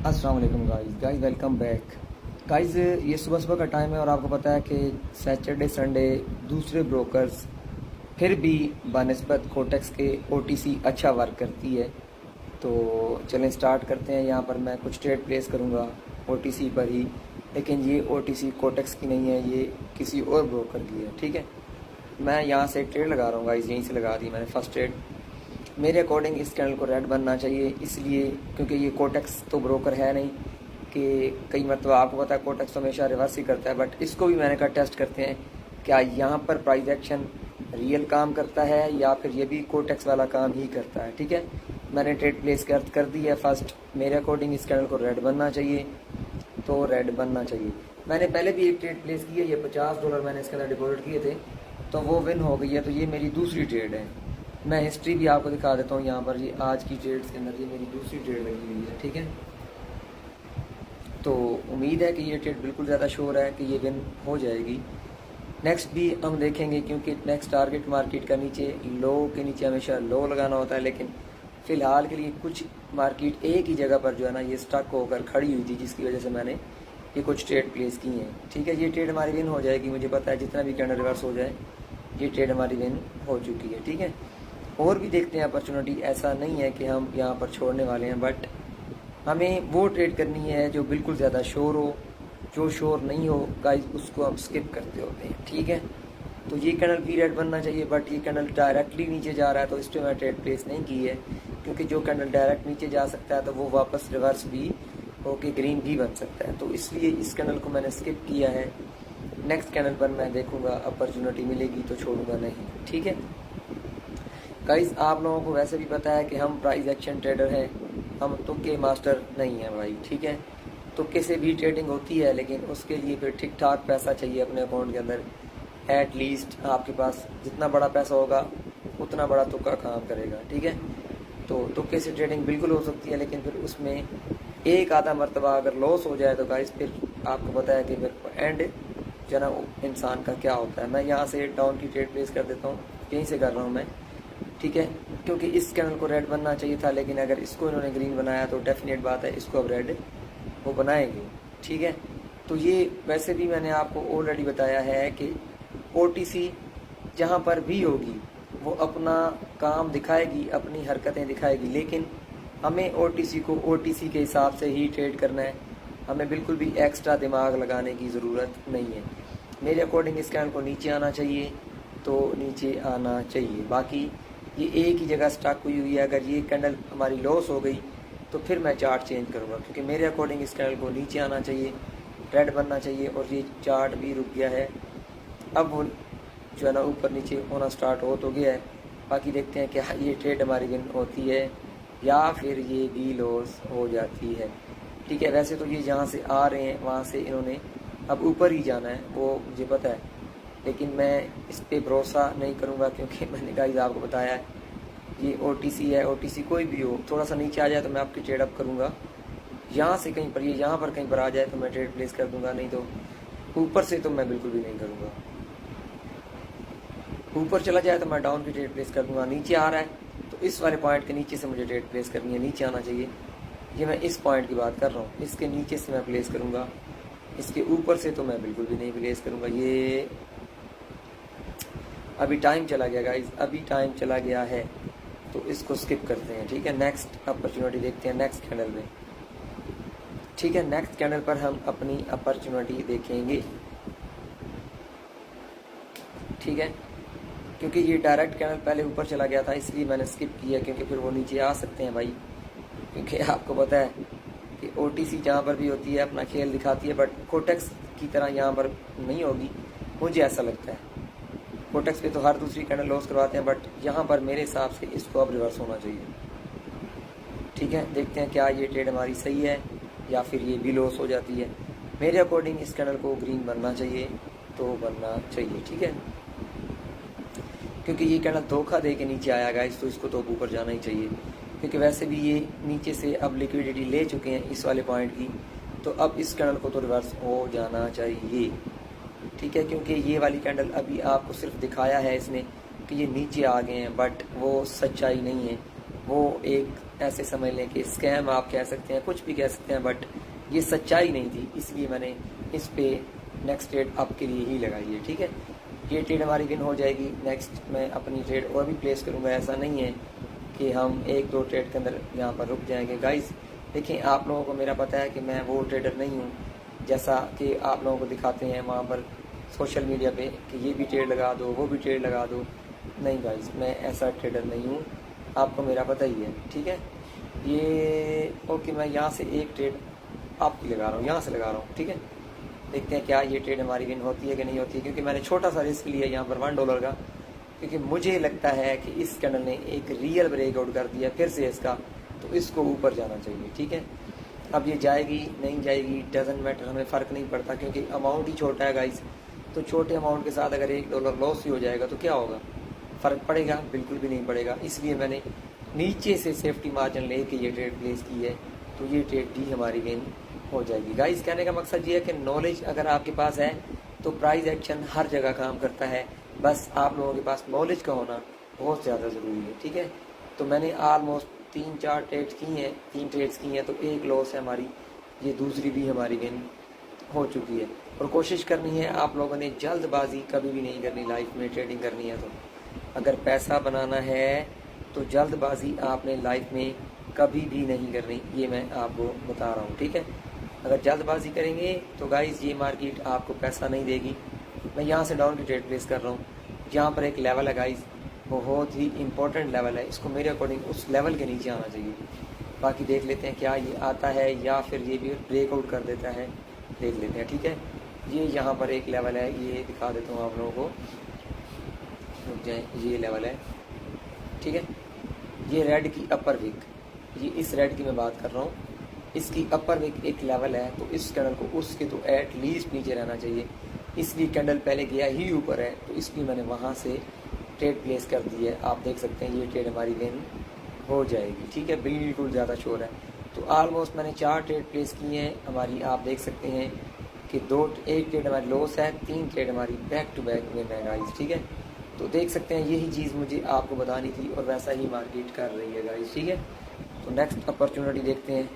अस्सलाम वालेकुम guys welcome back. Guys ये सुबह सुबह का टाइम है और आपको पता है कि सैटरडे संडे दूसरे ब्रोकर्स फिर भी बनस्बत कोटेक्स के ओटीसी अच्छा वर्क करती है। तो चलें स्टार्ट करते हैं। यहाँ पर मैं कुछ ट्रेड प्लेस करूँगा ओटीसी पर ही, लेकिन ये ओटीसी कोटेक्स की नहीं है, ये किसी और ब्रोकर की है। ठीक है, मैं यहाँ से एक ट्रेड लगा रहा हूँ गाइस, यहीं से लगा दी मैंने फर्स्ट ट्रेड। मेरे अकॉर्डिंग इस कैंडल को रेड बनना चाहिए, इसलिए क्योंकि ये कोटेक्स तो ब्रोकर है नहीं कि कई मतलब आपको पता है कोटेक्स तो हमेशा रिवर्स ही करता है, बट इसको भी मैंने कहा टेस्ट करते हैं क्या यहाँ पर प्राइस एक्शन रियल काम करता है या फिर ये भी कोटेक्स वाला काम ही करता है। ठीक है, मैंने ट्रेड प्लेस कर दी है फर्स्ट। मेरे अकॉर्डिंग इस कैंडल को रेड बनना चाहिए, तो रेड बनना चाहिए। मैंने पहले भी एक ट्रेड प्लेस की है, ये $50 मैंने इसके अंदर डिपॉजिट किए थे, तो वो विन हो गई है। तो ये मेरी दूसरी ट्रेड है। मैं हिस्ट्री भी आपको दिखा देता हूँ यहाँ पर। ये आज की ट्रेड्स के अंदर ये मेरी दूसरी ट्रेड लगी हुई है। ठीक है, तो उम्मीद है कि ये ट्रेड बिल्कुल ज़्यादा श्योर है कि ये विन हो जाएगी। नेक्स्ट भी हम देखेंगे, क्योंकि नेक्स्ट टारगेट मार्केट का नीचे लो के नीचे हमेशा लो लगाना होता है, लेकिन फ़िलहाल के लिए कुछ मार्केट एक ही जगह पर जो है ना ये स्टक होकर खड़ी हुई थी, जिसकी वजह से मैंने ये कुछ ट्रेड प्लेस की हैं। ठीक है, ये ट्रेड हमारी विन हो जाएगी, मुझे पता है जितना भी कैंडल रिवर्स हो जाए ये ट्रेड हमारी विन हो चुकी है। ठीक है, और भी देखते हैं अपॉर्चुनिटी। ऐसा नहीं है कि हम यहाँ पर छोड़ने वाले हैं, बट हमें वो ट्रेड करनी है जो बिल्कुल ज़्यादा शोर हो। जो शोर नहीं हो गाइस उसको हम स्किप करते होते हैं। ठीक है, तो ये कैंडल भी रेड बनना चाहिए, बट ये कैंडल डायरेक्टली नीचे जा रहा है तो इस पर मैं ट्रेड प्लेस नहीं की है, क्योंकि जो कैंडल डायरेक्ट नीचे जा सकता है तो वो वापस रिवर्स भी होके ग्रीन भी बन सकता है, तो इसलिए इस कैंडल को मैंने स्किप किया है। नेक्स्ट कैंडल पर मैं देखूंगा, अपॉर्चुनिटी मिलेगी तो छोड़ूंगा नहीं। ठीक है गाइस, आप लोगों को वैसे भी पता है कि हम प्राइस एक्शन ट्रेडर हैं, हम तुक्के मास्टर नहीं हैं भाई। ठीक है, तुक्के से भी ट्रेडिंग होती है, लेकिन उसके लिए फिर ठीक ठाक पैसा चाहिए अपने अकाउंट के अंदर। एट लीस्ट आपके पास जितना बड़ा पैसा होगा उतना बड़ा तुक्का काम करेगा। ठीक है, तो तुक्के से ट्रेडिंग बिल्कुल हो सकती है, लेकिन फिर उसमें एक आधा मरतबा अगर लॉस हो जाए तो गाइस फिर आपको पता है कि फिर एंड जो है ना इंसान का क्या होता है। मैं यहाँ से डाउन की ट्रेड प्लेस कर देता हूँ, यहीं से कर रहा हूँ मैं। ठीक है, क्योंकि इस कैंडल को रेड बनना चाहिए था, लेकिन अगर इसको इन्होंने ग्रीन बनाया तो डेफिनेट बात है इसको अब रेड वो बनाएंगे। ठीक है, तो ये वैसे भी मैंने आपको ऑलरेडी बताया है कि ओटीसी जहाँ पर भी होगी वो अपना काम दिखाएगी, अपनी हरकतें दिखाएगी, लेकिन हमें ओटीसी को ओटीसी के हिसाब से ही ट्रेड करना है। हमें बिल्कुल भी एक्स्ट्रा दिमाग लगाने की ज़रूरत नहीं है। मेरे अकॉर्डिंग इस कैंडल को नीचे आना चाहिए तो नीचे आना चाहिए। बाकी ये एक ही जगह स्टक हुई है। अगर ये कैंडल हमारी लॉस हो गई तो फिर मैं चार्ट चेंज करूँगा, क्योंकि मेरे अकॉर्डिंग इस कैंडल को नीचे आना चाहिए, रेड बनना चाहिए। और ये चार्ट भी रुक गया है, अब वो जो है ना ऊपर नीचे होना स्टार्ट हो तो गया है। बाकी देखते हैं क्या ये ट्रेड हमारी विन होती है या फिर ये भी लॉस हो जाती है। ठीक है, वैसे तो ये जहाँ से आ रहे हैं वहाँ से इन्होंने अब ऊपर ही जाना है, वो मुझे पता है, लेकिन मैं इस पर भरोसा नहीं करूँगा, क्योंकि मैंने गाइस आपको बताया है ये ओटीसी है। ओटीसी कोई भी हो, थोड़ा सा नीचे आ जाए तो मैं आपकी ट्रेड अप करूँगा। यहाँ से कहीं पर ये यहाँ पर कहीं पर आ जाए तो मैं ट्रेड प्लेस कर दूँगा, नहीं तो ऊपर से तो मैं बिल्कुल भी नहीं करूँगा। ऊपर चला जाए तो मैं डाउन की ट्रेड प्लेस कर दूँगा। नीचे आ रहा है तो इस वाले पॉइंट के नीचे से मुझे ट्रेड प्लेस करनी है, नीचे आना चाहिए। ये मैं इस पॉइंट की बात कर रहा हूँ, इसके नीचे से मैं प्लेस करूँगा, इसके ऊपर से तो मैं बिल्कुल भी नहीं प्लेस करूँगा। ये अभी टाइम चला गया गाइस, अभी टाइम चला गया है, तो इसको स्किप करते हैं। ठीक है, नेक्स्ट अपॉर्चुनिटी देखते हैं नेक्स्ट कैंडल में। ठीक है, नेक्स्ट कैंडल पर हम अपनी अपॉर्चुनिटी देखेंगे। ठीक है, क्योंकि ये डायरेक्ट कैंडल पहले ऊपर चला गया था इसलिए मैंने स्किप किया, क्योंकि फिर वो नीचे आ सकते हैं भाई। क्योंकि आपको पता है कि ओटीसी जहाँ पर भी होती है अपना खेल दिखाती है, बट कोटेक्स की तरह यहाँ पर नहीं होगी, मुझे ऐसा लगता है। कोटेक्स पे तो हर दूसरी कैंडल लॉस करवाते हैं, बट यहाँ पर मेरे हिसाब से इसको अब रिवर्स होना चाहिए। ठीक है, देखते हैं क्या ये ट्रेड हमारी सही है या फिर ये भी लॉस हो जाती है। मेरे अकॉर्डिंग इस कैंडल को ग्रीन बनना चाहिए तो बनना चाहिए। ठीक है, क्योंकि ये कैंडल धोखा दे के नीचे आया गाइस, तो इसको तो ऊपर जाना ही चाहिए, क्योंकि वैसे भी ये नीचे से अब लिक्विडिटी ले चुके हैं इस वाले पॉइंट की, तो अब इस कैंडल को तो रिवर्स हो जाना चाहिए। ठीक है, क्योंकि ये वाली कैंडल अभी आपको सिर्फ दिखाया है इसने कि ये नीचे आ गए हैं, बट वो सच्चाई नहीं है। वो एक ऐसे समझ लें कि स्कैम आप कह सकते हैं, कुछ भी कह सकते हैं, बट ये सच्चाई नहीं थी, इसलिए मैंने इस पे नेक्स्ट ट्रेड आपके लिए ही लगाई है। ठीक है, ये ट्रेड हमारी विन हो जाएगी। नेक्स्ट मैं अपनी ट्रेड और भी प्लेस करूँगा, ऐसा नहीं है कि हम एक दो ट्रेड के अंदर यहाँ पर रुक जाएंगे। गाइस देखिए, आप लोगों को मेरा पता है कि मैं वो ट्रेडर नहीं हूँ जैसा कि आप लोगों को दिखाते हैं वहाँ पर सोशल मीडिया पे कि ये भी ट्रेड लगा दो, वो भी ट्रेड लगा दो। नहीं गाइस, मैं ऐसा ट्रेडर नहीं हूँ, आपको मेरा पता ही है। ठीक है, ये ओके, मैं यहाँ से एक ट्रेड आपकी लगा रहा हूँ, यहाँ से लगा रहा हूँ। ठीक है, देखते हैं क्या ये ट्रेड हमारी विन होती है कि नहीं होती है, क्योंकि मैंने छोटा सा रिस्क लिया यहाँ पर $1 का, क्योंकि मुझे लगता है कि इस कैंडल ने एक रियल ब्रेकआउट कर दिया फिर से इसका, तो इसको ऊपर जाना चाहिए। ठीक है, अब ये जाएगी नहीं जाएगी डजेंट मैटर, हमें फ़र्क नहीं पड़ता, क्योंकि अमाउंट ही छोटा है गाइस। तो छोटे अमाउंट के साथ अगर $1 लॉस ही हो जाएगा तो क्या होगा, फ़र्क पड़ेगा? बिल्कुल भी नहीं पड़ेगा। इसलिए मैंने नीचे से सेफ्टी मार्जिन लेके ये ट्रेड प्लेस की है, तो ये ट्रेड भी हमारी विन हो जाएगी। गाइस कहने का मकसद ये है कि नॉलेज अगर आपके पास है तो प्राइस एक्शन हर जगह काम करता है, बस आप लोगों के पास नॉलेज का होना बहुत ज़्यादा ज़रूरी है। ठीक है, तो मैंने ऑलमोस्ट 3-4 ट्रेड्स की हैं, 3 ट्रेड्स की हैं, तो एक लॉस है हमारी, ये दूसरी भी हमारी विन हो चुकी है। और कोशिश करनी है आप लोगों ने, जल्दबाजी कभी भी नहीं करनी लाइफ में, ट्रेडिंग करनी है तो अगर पैसा बनाना है तो जल्दबाजी आपने लाइफ में कभी भी नहीं करनी, ये मैं आपको बता रहा हूँ। ठीक है, अगर जल्दबाजी करेंगे तो गाइस ये मार्केट आपको पैसा नहीं देगी। मैं यहाँ से डाउन की ट्रेड प्लेस कर रहा हूँ, यहाँ पर एक लेवल है गाइस, बहुत ही इंपॉर्टेंट लेवल है, इसको मेरे अकॉर्डिंग उस लेवल के नीचे आना चाहिए। बाकी देख लेते हैं क्या ये आता है या फिर ये भी ब्रेकआउट कर देता है, देख लेते हैं। ठीक है, ये यहाँ पर एक लेवल है, ये दिखा देता हूँ आप लोगों को, रुक जाए, ये लेवल है। ठीक है, ये रेड की अपर विक, ये इस रेड की मैं बात कर रहा हूँ, इसकी अपर विक एक लेवल है, तो इस कैंडल को उसके तो एट लीस्ट नीचे रहना चाहिए। इसलिए कैंडल पहले गया ही ऊपर है, तो इसलिए मैंने वहाँ से ट्रेड प्लेस कर दी है। आप देख सकते हैं ये ट्रेड हमारी विन हो जाएगी। ठीक है, बिल्कुल ज़्यादा श्योर है। तो ऑलमोस्ट मैंने 4 ट्रेड प्लेस की हैं हमारी, आप देख सकते हैं कि एक ट्रेड हमारी लॉस है, 3 ट्रेड हमारी बैक टू बैक विन है गाइस। ठीक है, तो देख सकते हैं यही चीज़ मुझे आपको बतानी थी और वैसा ही मार्केट कर रही है गाइस। ठीक है, तो नेक्स्ट अपॉर्चुनिटी देखते हैं।